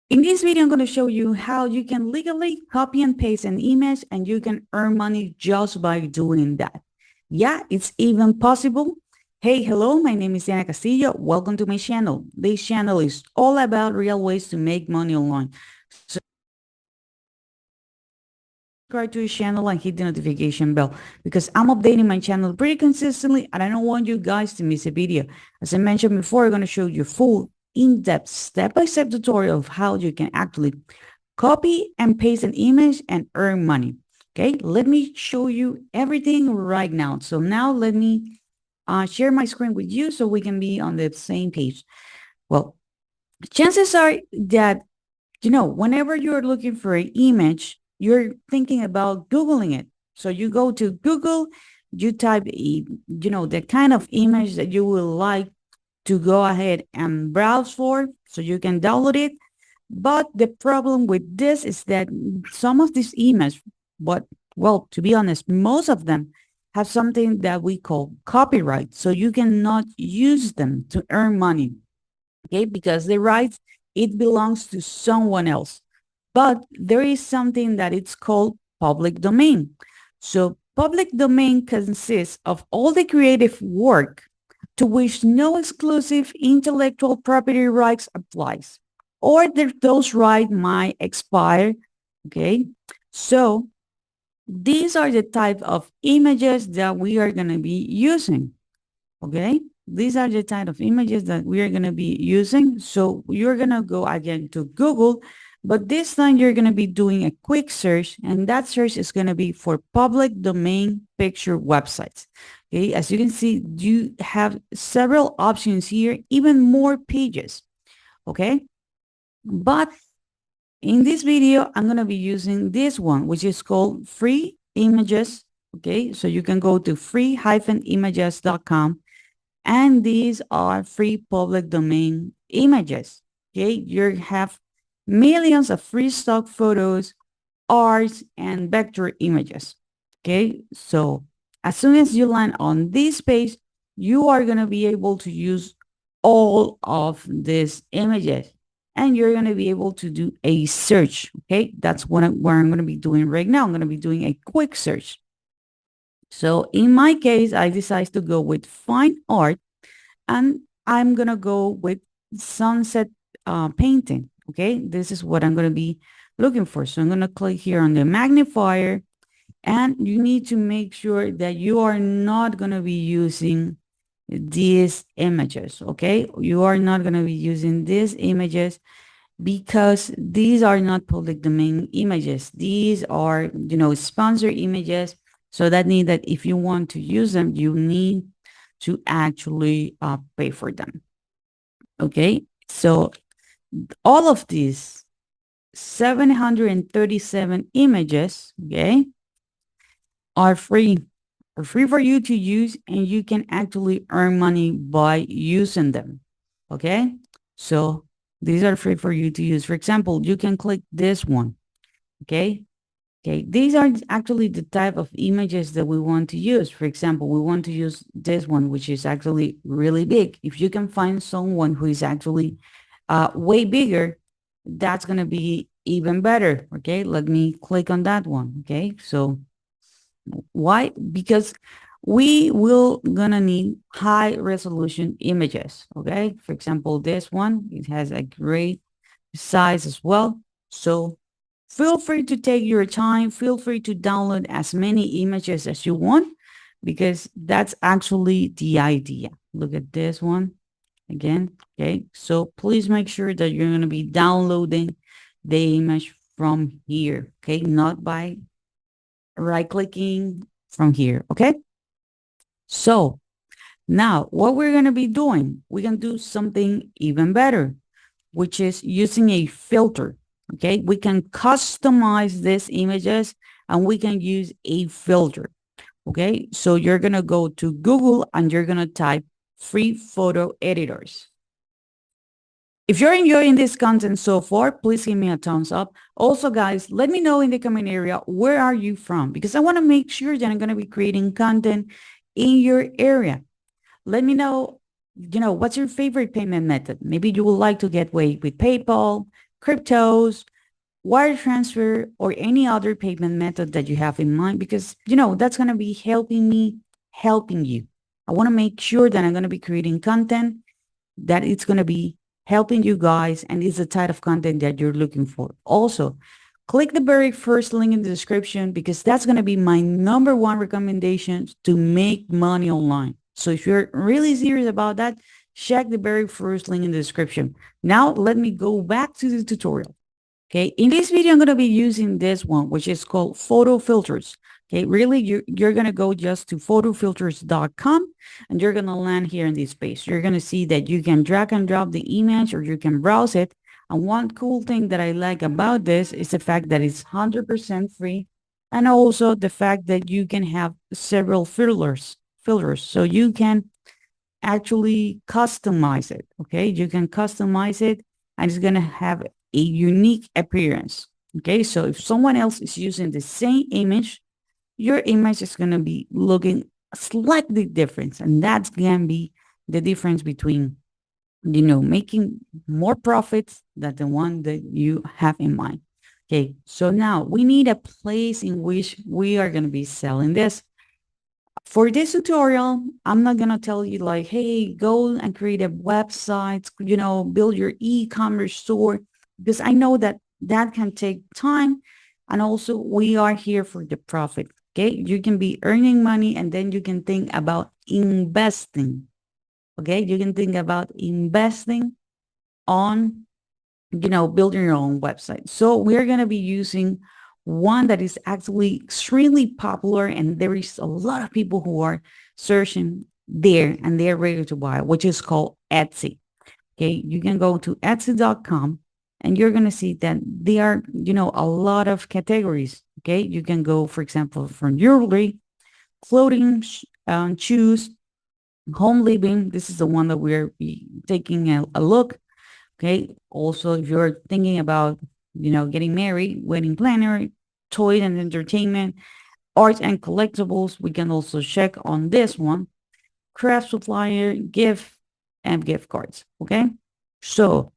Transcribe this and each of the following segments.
In this video, I'm going to show you how you can legally copy and paste an image and you can earn money just by doing that. Yeah, it's even possible. Hey, hello, my name is Castillo. Welcome to my channel. This channel is all about real ways to make money online. So subscribe to the channel and hit the notification bell because I'm updating my channel pretty consistently and I don't want you guys to miss a video. As I mentioned before, I'm going to show you full in-depth step-by-step tutorial of how you can actually copy and paste an image and earn money. Okay, let me show you everything right now. So now let me share my screen with you so we can be on the same page. Well, chances are that, whenever you're looking for an image, you're thinking about Googling it. So you go to Google, you type, the kind of image that you would like to go ahead and browse for so you can download it. But the problem with this is that some of these emails, well, to be honest, most of them have something that we call copyright. So you cannot use them to earn money, okay? Because the rights, it belongs to someone else. But there is something that it's called public domain. So public domain consists of all the creative work to which no exclusive intellectual property rights applies, or those rights might expire, okay? So these are the type of images that we are going to be using, okay? These are the type of images that we are going to be using. So you're going to go again to Google, but this time you're going to be doing a quick search, and that search is going to be for public domain picture websites. Okay, as you can see, you have several options here, even more pages. Okay, but in this video, I'm going to be using this one, which is called free images. Okay, so you can go to free-images.com, and these are free public domain images. Okay, you have millions of free stock photos, art, and vector images. Okay, so as soon as you land on this page, you are going to be able to use all of these images and you're going to be able to do a search. Okay, that's what I'm going to be doing right now. I'm going to be doing a quick search. So in my case, I decided to go with fine art and I'm going to go with sunset painting. Okay, this is what I'm going to be looking for. So I'm going to click here on the magnifier, and you need to make sure that you are not going to be using these images. Okay, you are not going to be using these images because these are not public domain images. These are, sponsor images. So that means that if you want to use them, you need to actually pay for them. Okay, so all of these 737 images, okay, are free for you to use, and you can actually earn money by using them. Okay, so these are free for you to use. For example, you can click this one. Okay, these are actually the type of images that we want to use. For example, we want to use this one, which is actually really big. If you can find someone who is actually way bigger, that's going to be even better. Okay, let me click on that one. Okay, so why? Because we will gonna need high resolution images. Okay, for example, this one, it has a great size as well. So feel free to take your time. Feel free to download as many images as you want, because that's actually the idea. Look at this one again. Okay, so please make sure that you're going to be downloading the image from here. Okay, not by right clicking from here. Okay, so now what we're going to be doing, we can do something even better, which is using a filter. Okay, we can customize these images and we can use a filter. Okay, so you're going to go to Google and you're going to type free photo editors. If you're enjoying this content so far, please give me a thumbs up. Also, guys, let me know in the comment area, where are you from? Because I want to make sure that I'm going to be creating content in your area. Let me know, what's your favorite payment method? Maybe you would like to get paid with PayPal, cryptos, wire transfer, or any other payment method that you have in mind, because, that's going to be helping me, helping you. I want to make sure that I'm going to be creating content that it's going to be helping you guys, and it's the type of content that you're looking for. Also, click the very first link in the description, because that's going to be my number one recommendation to make money online. So if you're really serious about that, check the very first link in the description. Now, let me go back to the tutorial. Okay, in this video, I'm going to be using this one, which is called photo filters. Okay, really, you're going to go just to photofilters.com, and you're going to land here in this page. You're going to see that you can drag and drop the image, or you can browse it. And one cool thing that I like about this is the fact that it's 100% free, and also the fact that you can have several filters. So you can actually customize it. Okay, you can customize it, and it's going to have a unique appearance. Okay, so if someone else is using the same image, your image is going to be looking slightly different, and that's going to be the difference between, making more profits than the one that you have in mind. Okay, so now we need a place in which we are going to be selling this. For this tutorial, I'm not going to tell you like, hey, go and create a website, build your e-commerce store, because I know that that can take time. And also, we are here for the profit. Okay, you can be earning money, and then you can think about investing. Okay, you can think about investing on, building your own website. So we're going to be using one that is actually extremely popular, and there is a lot of people who are searching there, and they're ready to buy, which is called Etsy. Okay, you can go to etsy.com, and you're going to see that there are, a lot of categories. Okay, you can go, for example, from jewelry, clothing, shoes, home living. This is the one that we're taking a look. Okay. Also, if you're thinking about, getting married, wedding planner, toy and entertainment, art and collectibles, we can also check on this one. Craft supplier, gift, and gift cards. Okay. So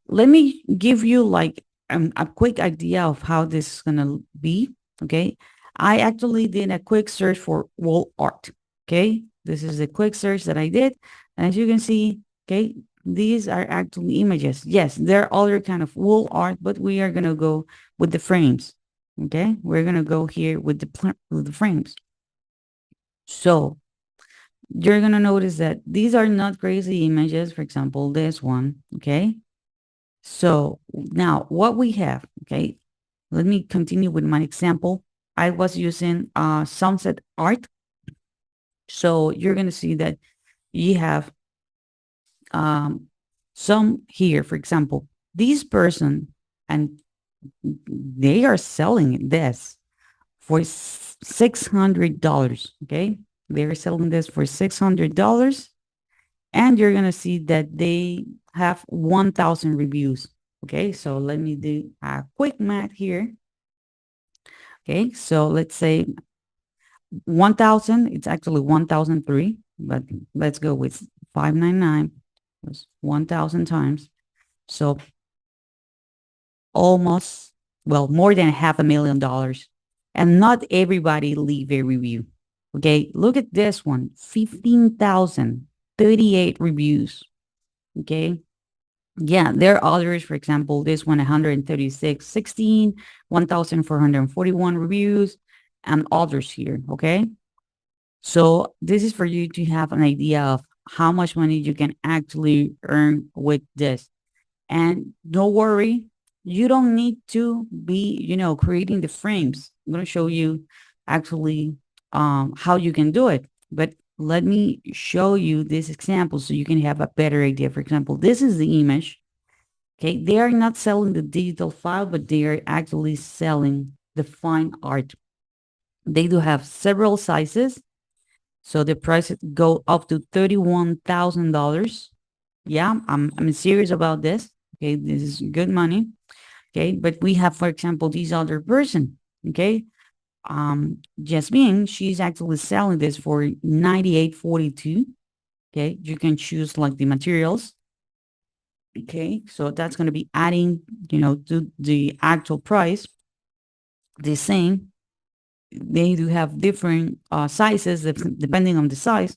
let me give you like a quick idea of how this is going to be. Okay. I actually did a quick search for wall art. Okay. This is a quick search that I did. And as you can see, okay, these are actually images. Yes, there are other kind of wall art, but we are going to go with the frames. Okay. We're going to go here with the frames. So you're going to notice that these are not crazy images. For example, this one. Okay. So now what we have, okay, let me continue with my example. I was using sunset art. So you're going to see that you have some here, for example, this person, and they are selling this for $600. Okay. They're selling this for $600. And you're going to see that they have 1,000 reviews. Okay, so let me do a quick math here. Okay, so let's say 1,000, it's actually 1,003, but let's go with 599 plus 1,000 times. So almost, well, more than $500,000. And not everybody leave a review. Okay, look at this one, 15,038 reviews. Okay, yeah, there are others. For example, this one, 136, 16, 1,441 reviews, and others here. Okay. So this is for you to have an idea of how much money you can actually earn with this. And don't worry, you don't need to be, creating the frames. I'm going to show you actually how you can do it. But let me show you this example so you can have a better idea. For example, this is the image. Okay, they are not selling the digital file, but they are actually selling the fine art. They do have several sizes. So the prices go up to $31,000. Yeah, I'm serious about this. Okay, this is good money. Okay, but we have, for example, this other person. Okay, Jasmine, she's actually selling this for $98.42. Okay, you can choose like the materials. Okay, so that's going to be adding, to the actual price. The same, they do have different sizes depending on the size.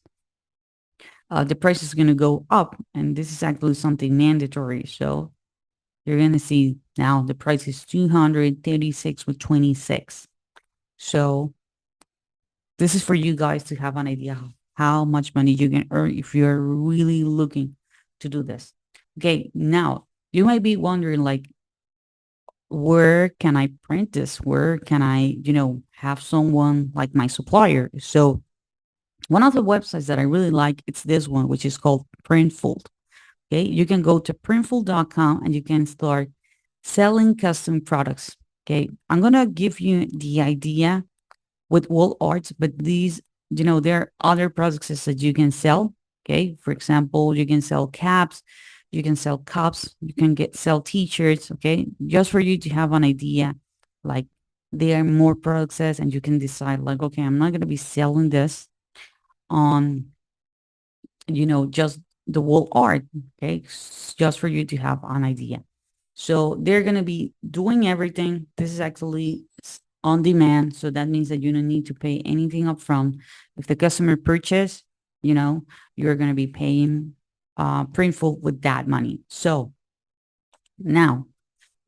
The price is going to go up, and this is actually something mandatory. So you're going to see now the price is 236 with 26. So this is for you guys to have an idea how much money you can earn if you're really looking to do this. Okay, now you might be wondering, like, where can I print this? Where can I, have someone like my supplier? So one of the websites that I really like, it's this one, which is called Printful. Okay, you can go to printful.com and you can start selling custom products. Okay, I'm gonna give you the idea with wall arts, but these, there are other products that you can sell. Okay, for example, you can sell caps, you can sell cups, you can sell t-shirts. Okay, just for you to have an idea, like there are more products, and you can decide, like, okay, I'm not gonna be selling this on, just the wall art. Okay, just for you to have an idea. So they're going to be doing everything. This is actually on demand. So that means that you don't need to pay anything upfront. If the customer purchase, you're going to be paying Printful with that money. So now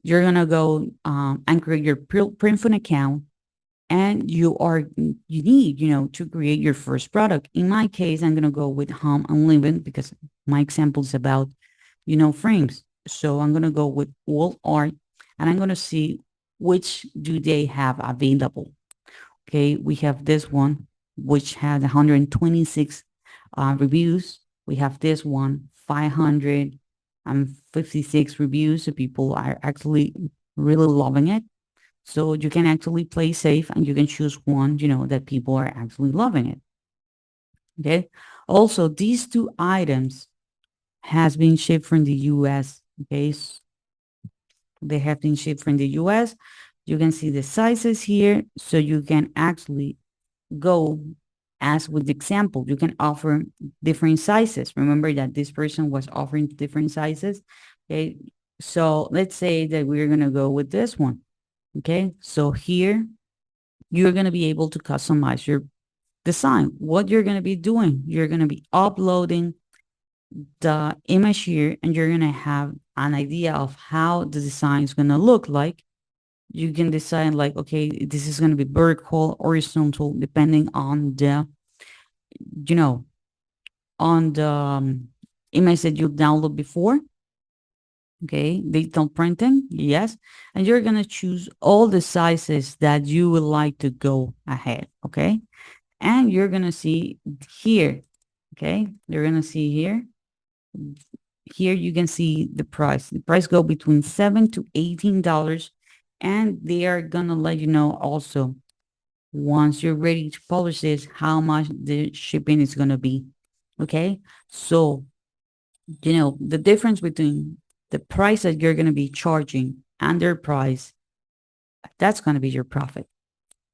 you're going to go and create your Printful account, and you need, to create your first product. In my case, I'm going to go with home and living because my example is about, frames. So I'm going to go with wall art, and I'm going to see which do they have available. Okay, we have this one, which has 126 reviews. We have this one, 556 reviews. So people are actually really loving it. So you can actually play safe, and you can choose one, that people are actually loving it. Okay. Also, these two items has been shipped from the US. Okay. They have been shipped from the US. You can see the sizes here. So you can actually go, as with the example, you can offer different sizes. Remember that this person was offering different sizes. Okay. So let's say that we're going to go with this one. Okay. So here you're going to be able to customize your design. What you're going to be doing, you're going to be uploading the image here, and you're going to have an idea of how the design is going to look like. You can decide, like, okay, this is going to be vertical, horizontal, depending on the, you know, on the image that you download before. Okay, digital printing, yes. And you're going to choose all the sizes that you would like to go ahead. Okay. And you're going to see here, okay, you're going to see here, you can see the price go between $7 to $18, and they are going to let you know also, once you're ready to publish this, how much the shipping is going to be. Okay. So, the difference between the price that you're going to be charging and their price, that's going to be your profit.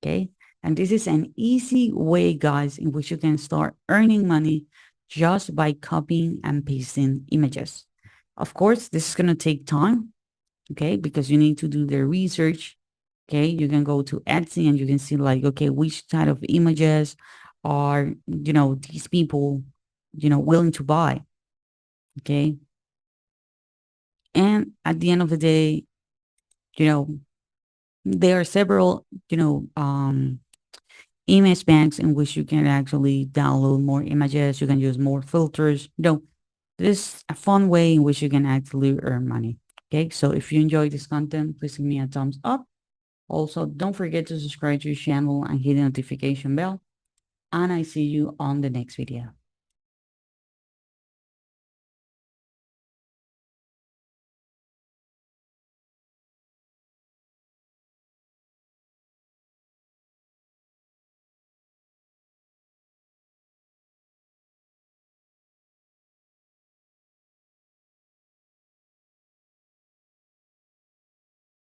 Okay. And this is an easy way, guys, in which you can start earning money just by copying and pasting images. Of course, this is going to take time, okay, because you need to do the research. Okay. You can go to Etsy and you can see, like, okay, which type of images are, these people, willing to buy. Okay. And at the end of the day, you know, there are several, image banks in which you can actually download more images. You can use more filters. This is a fun way in which you can actually earn money. Okay, so if you enjoy this content, please give me a thumbs up. Also, don't forget to subscribe to your channel and hit the notification bell. And I see you on the next video.